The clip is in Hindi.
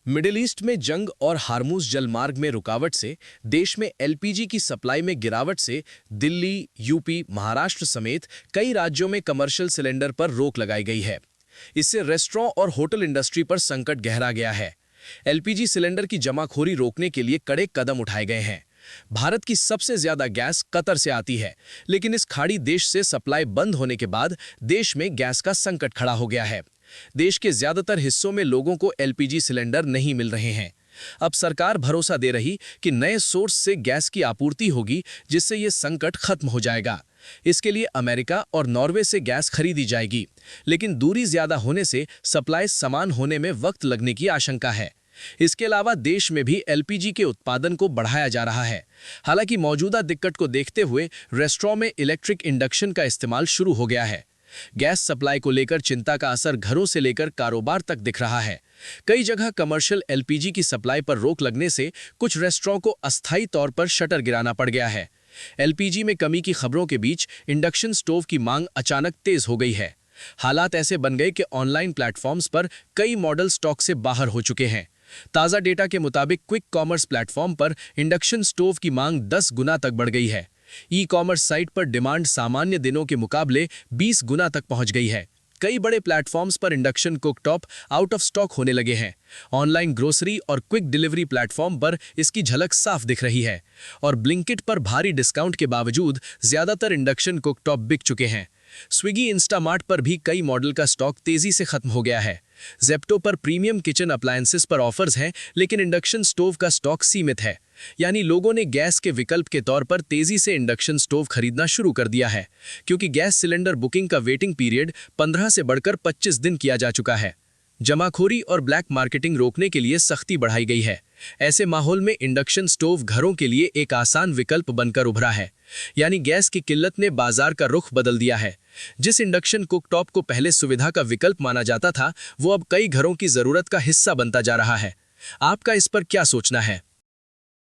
मिडिल ईस्ट में जंग और हार्मूज जलमार्ग में रुकावट से देश में एलपीजी की सप्लाई में गिरावट से दिल्ली, यूपी, महाराष्ट्र समेत कई राज्यों में कमर्शियल सिलेंडर पर रोक लगाई गई है। इससे रेस्टोरेंट और होटल इंडस्ट्री पर संकट गहरा गया है। एलपीजी सिलेंडर की जमाखोरी रोकने के लिए कड़े कदम उठाए गए हैं। भारत की सबसे ज्यादा गैस कतर से आती है, लेकिन इस खाड़ी देश से सप्लाई बंद होने के बाद देश में गैस का संकट खड़ा हो गया है। देश के ज्यादातर हिस्सों में लोगों को एलपीजी सिलेंडर नहीं मिल रहे हैं। अब सरकार भरोसा दे रही कि नए सोर्स से गैस की आपूर्ति होगी, जिससे ये संकट खत्म हो जाएगा। इसके लिए अमेरिका और नॉर्वे से गैस खरीदी जाएगी, लेकिन दूरी ज्यादा होने से सप्लाई समान होने में वक्त लगने की आशंका है। इसके अलावा देश में भी एलपीजी के उत्पादन को बढ़ाया जा रहा है। हालांकि मौजूदा दिक्कत को देखते हुए रेस्टोरेंट में इलेक्ट्रिक इंडक्शन का इस्तेमाल शुरू हो गया है। गैस सप्लाई को लेकर चिंता का असर घरों से लेकर कारोबार तक दिख रहा है। कई जगह कमर्शियल एलपीजी की सप्लाई पर रोक लगने से कुछ रेस्टोरेंट को अस्थायी तौर पर शटर गिराना पड़ गया है। एलपीजी में कमी की खबरों के बीच इंडक्शन स्टोव की मांग अचानक तेज हो गई है। हालात ऐसे बन गए कि ऑनलाइन प्लेटफॉर्म्स पर कई मॉडल स्टॉक से बाहर हो चुके हैं। ताज़ा डेटा के मुताबिक क्विक कॉमर्स प्लेटफॉर्म पर इंडक्शन स्टोव की मांग 10 गुना तक बढ़ गई है। ई कॉमर्स साइट पर डिमांड सामान्य दिनों के मुकाबले 20 गुना तक पहुंच गई है। कई बड़े प्लेटफॉर्म्स पर induction cooktop out of stock होने लगे हैं। ऑनलाइन ग्रोसरी और क्विक डिलीवरी प्लेटफॉर्म पर इसकी झलक साफ दिख रही है। और ब्लिंकिट पर भारी डिस्काउंट के बावजूद ज्यादातर इंडक्शन कुकटॉप बिक चुके हैं। स्विगी, इंस्टामार्ट पर भी कई मॉडल का स्टॉक तेजी से खत्म हो गया है। जेप्टो पर प्रीमियम किचन अप्लायंसेस पर ऑफर्स हैं, लेकिन इंडक्शन स्टोव का स्टॉक सीमित है। यानी लोगों ने गैस के विकल्प के तौर पर तेजी से इंडक्शन स्टोव खरीदना शुरू कर दिया है, क्योंकि गैस सिलेंडर बुकिंग का वेटिंग पीरियड 15 से बढ़कर 25 दिन किया जा चुका है। जमाखोरी और ब्लैक मार्केटिंग रोकने के लिए सख्ती बढ़ाई गई है। ऐसे माहौल में इंडक्शन स्टोव घरों के लिए एक आसान विकल्प बनकर उभरा है। यानी गैस की किल्लत ने बाजार का रुख बदल दिया है। जिस इंडक्शन कुकटॉप को पहले सुविधा का विकल्प माना जाता था, वो अब कई घरों की जरूरत का हिस्सा बनता जा रहा है। आपका इस पर क्या सोचना है?